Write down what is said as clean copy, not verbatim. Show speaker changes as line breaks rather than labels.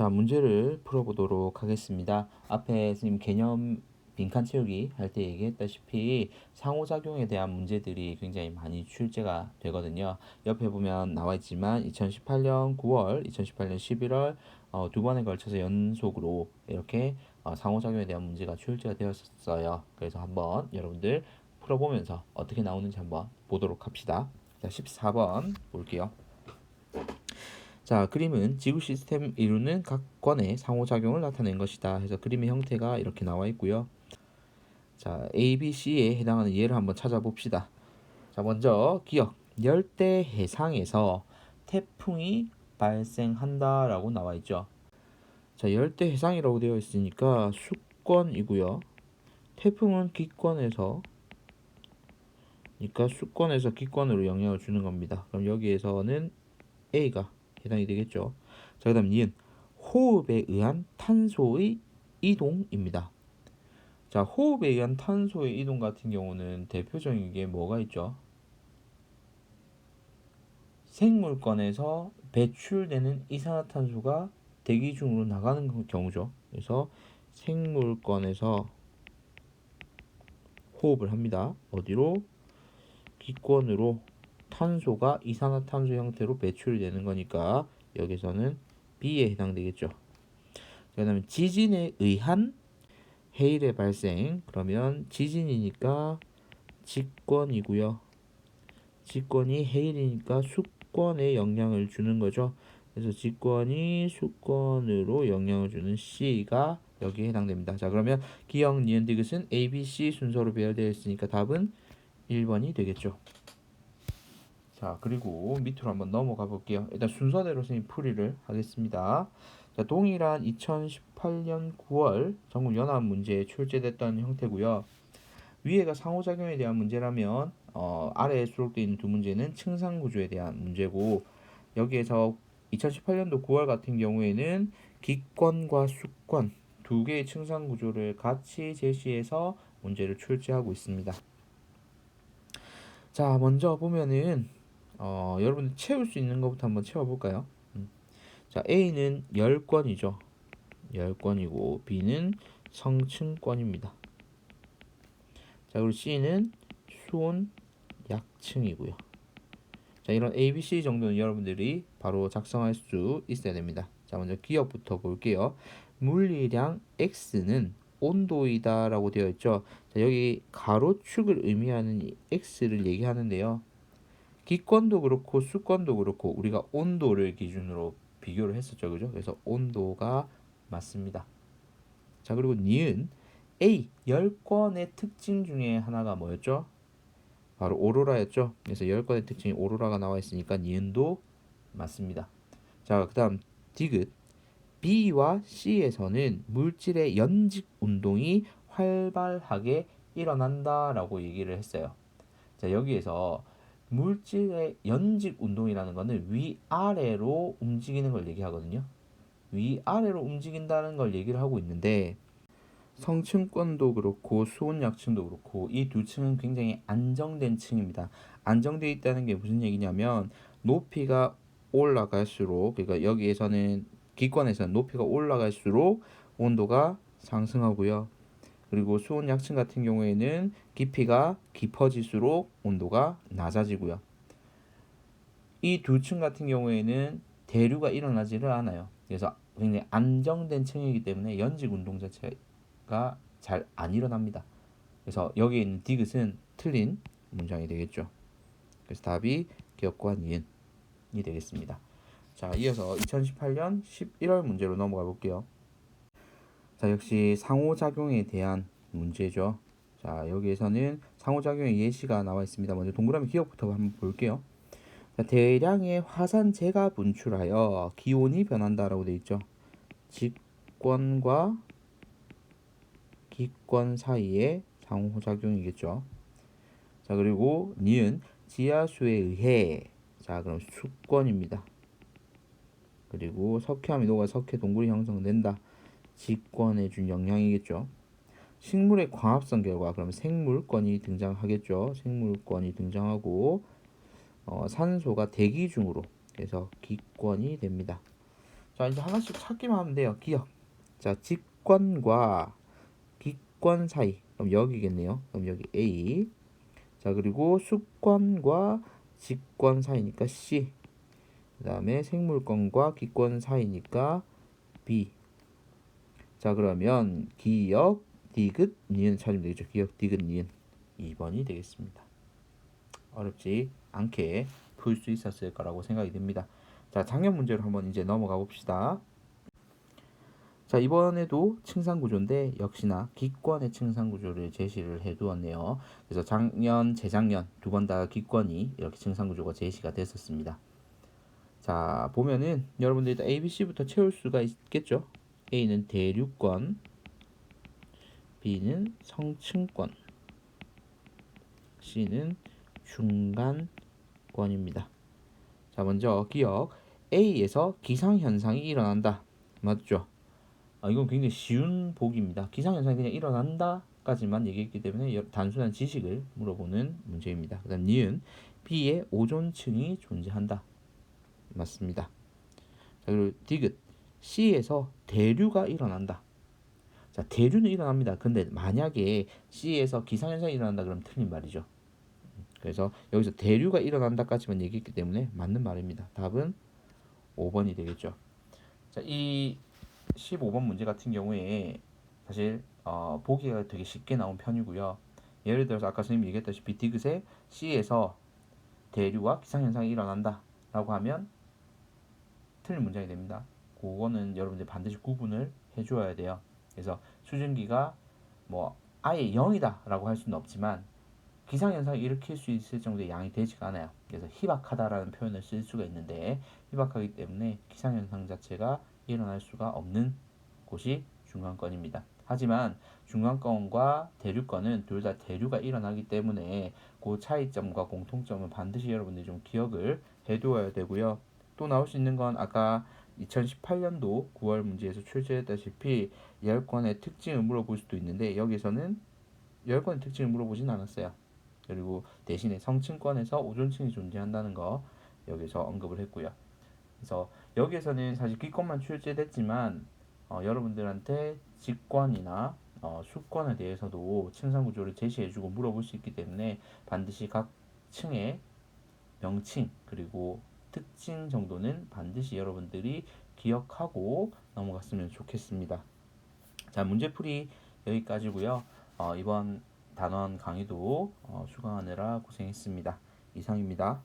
자, 문제를 풀어보도록 하겠습니다. 앞에 선생님 개념 빈칸 채우기 할 때 얘기했다시피 상호작용에 대한 문제들이 굉장히 많이 출제가 되거든요. 옆에 보면 나와 있지만 2018년 9월, 2018년 11월 두 번에 걸쳐서 연속으로 이렇게 상호작용에 대한 문제가 출제가 되었어요. 그래서 한번 여러분들 풀어보면서 어떻게 나오는지 한번 보도록 합시다. 자, 14번 볼게요. 자, 그림은 지구 시스템 이루는 각 권의 상호작용을 나타낸 것이다 해서 그림의 형태가 이렇게 나와 있고요. 자, A, B, C에 해당하는 예를 한번 찾아봅시다. 자, 먼저 기억, 열대 해상에서 태풍이 발생한다라고 나와 있죠. 자, 열대 해상이라고 되어 있으니까 수권이고요. 태풍은 기권에서, 그러니까 수권에서 기권으로 영향을 주는 겁니다. 그럼 여기에서는 A가 해당이 되겠죠. 자, 그 다음 니은 호흡에 의한 탄소의 이동입니다. 자, 호흡에 의한 탄소의 이동 같은 경우는 대표적인 게 뭐가 있죠? 생물권에서 배출되는 이산화탄소가 대기 중으로 나가는 경우죠. 그래서 생물권에서 호흡을 합니다. 어디로? 기권으로 탄소가 이산화탄소 형태로 배출이 되는 거니까 여기서는 B에 해당되겠죠. 그 다음에 지진에 의한 해일의 발생, 그러면 지진이니까 직권이고요. 직권이 해일이니까 수권에 영향을 주는 거죠. 그래서 직권이 수권으로 영향을 주는 C가 여기에 해당됩니다. 자, 그러면 기억, 니은, 디귿은 A, B, C 순서로 배열되어 있으니까 답은 1번이 되겠죠. 자, 그리고 밑으로 한번 넘어가 볼게요. 일단 순서대로 선생님 풀이를 하겠습니다. 자, 동일한 2018년 9월 전국 연합 문제에 출제됐던 형태고요. 위에가 상호작용에 대한 문제라면 아래에 수록되어 있는 두 문제는 층상구조에 대한 문제고, 여기에서 2018년도 9월 같은 경우에는 기권과 수권 두 개의 층상구조를 같이 제시해서 문제를 출제하고 있습니다. 자, 먼저 보면은 여러분 채울 수 있는 것부터 한번 채워볼까요? 자, A는 열권이죠. 열권이고 B는 성층권입니다. 자, 그리고 C는 수온 약층이고요. 자, 이런 A, B, C 정도는 여러분들이 바로 작성할 수 있어야 됩니다. 자, 먼저 기억부터 볼게요. 물리량 X는 온도이다 라고 되어 있죠. 자, 여기 가로축을 의미하는 이 X를 얘기하는데요. 기권도 그렇고 수권도 그렇고 우리가 온도를 기준으로 비교를 했었죠. 그죠? 그래서 온도가 맞습니다. 자, 그리고 니은 A 열권의 특징 중에 하나가 뭐였죠? 바로 오로라였죠. 그래서 열권의 특징이 오로라가 나와 있으니까 니은도 맞습니다. 자, 그다음 디귿 B와 C에서는 물질의 연직 운동이 활발하게 일어난다라고 얘기를 했어요. 자, 여기에서 물질의 연직 운동이라는 것은 위아래로 움직이는 걸 얘기하거든요. 위아래로 움직인다는 걸 얘기를 하고 있는데, 성층권도 그렇고 수온약층도 그렇고 이 두 층은 굉장히 안정된 층입니다. 안정되어 있다는 게 무슨 얘기냐면 높이가 올라갈수록, 그러니까 여기에서는 기권에서는 높이가 올라갈수록 온도가 상승하고요. 그리고 수온약층 같은 경우에는 깊이가 깊어질수록 온도가 낮아지고요. 이 두 층 같은 경우에는 대류가 일어나지를 않아요. 그래서 굉장히 안정된 층이기 때문에 연직 운동 자체가 잘 안 일어납니다. 그래서 여기에 있는 디귿은 틀린 문장이 되겠죠. 그래서 답이 기억과 니은이 되겠습니다. 자, 이어서 2018년 11월 문제로 넘어가 볼게요. 자, 역시 상호작용에 대한 문제죠. 자, 여기에서는 상호작용의 예시가 나와 있습니다. 먼저 동그라미 기억부터 한번 볼게요. 자, 대량의 화산재가 분출하여 기온이 변한다라고 되어 있죠. 직권과 기권 사이의 상호작용이겠죠. 자, 그리고 니은 지하수에 의해, 자, 그럼 수권입니다. 그리고 석회암이 녹아 석회 동굴이 형성된다. 직권에 준 영향이겠죠. 식물의 광합성 결과, 그러면 생물권이 등장하겠죠. 생물권이 등장하고 산소가 대기 중으로, 그래서 기권이 됩니다. 자, 이제 하나씩 찾기만 하면 돼요. 기억. 자, 직권과 기권 사이. 그럼 여기겠네요. 그럼 여기 A. 자, 그리고 수권과 직권 사이니까 C. 그다음에 생물권과 기권 사이니까 B. 자, 그러면 기역, 디귿, 니은 찾으면 되겠죠. 기역, 디귿, 니은. 2번이 되겠습니다. 어렵지 않게 풀 수 있었을 거라고 생각이 듭니다. 자, 작년 문제로 한번 이제 넘어가 봅시다. 자, 이번에도 층상구조인데 역시나 기권의 층상구조를 제시를 해두었네요. 그래서 작년, 재작년 두 번 다 기권이 이렇게 층상구조가 제시가 됐었습니다. 자, 보면은 여러분들이 일단 A, B, C부터 채울 수가 있겠죠. A는 대류권, B는 성층권, C는 중간권입니다. 자, 먼저 기억. A에서 기상현상이 일어난다. 맞죠? 이건 굉장히 쉬운 보기입니다. 기상현상이 그냥 일어난다 까지만 얘기했기 때문에 단순한 지식을 물어보는 문제입니다. 그 다음 니은. B에 오존층이 존재한다. 맞습니다. 자, 그리고 디귿. C에서 대류가 일어난다. 자, 대류는 일어납니다. 근데 만약에 C에서 기상현상이 일어난다 그러면 틀린 말이죠. 그래서 여기서 대류가 일어난다까지만 얘기했기 때문에 맞는 말입니다. 답은 5번이 되겠죠. 자, 이 15번 문제 같은 경우에 사실 보기가 되게 쉽게 나온 편이고요. 예를 들어서 아까 선생님이 얘기했다시피 디귿에 C에서 대류와 기상현상이 일어난다 라고 하면 틀린 문장이 됩니다. 그거는 여러분들 반드시 구분을 해줘야 돼요. 그래서 수증기가 뭐 아예 0이다 라고 할 수는 없지만 기상현상을 일으킬 수 있을 정도의 양이 되지가 않아요. 그래서 희박하다라는 표현을 쓸 수가 있는데 희박하기 때문에 기상현상 자체가 일어날 수가 없는 곳이 중간권입니다. 하지만 중간권과 대류권은 둘 다 대류가 일어나기 때문에 그 차이점과 공통점은 반드시 여러분들이 좀 기억을 해두어야 되고요. 또 나올 수 있는 건 아까 2018년도 9월 문제에서 출제했다시피 열권의 특징을 물어볼 수도 있는데 여기서는 열권의 특징을 물어보진 않았어요. 그리고 대신에 성층권에서 오존층이 존재한다는 거 여기서 언급을 했고요. 그래서 여기에서는 사실 기권만 출제됐지만 여러분들한테 직권이나 수권에 대해서도 층상 구조를 제시해주고 물어볼 수 있기 때문에 반드시 각 층의 명칭 그리고 특징 정도는 반드시 여러분들이 기억하고 넘어갔으면 좋겠습니다. 자, 문제풀이 여기까지고요. 이번 단원 강의도 수강하느라 고생했습니다. 이상입니다.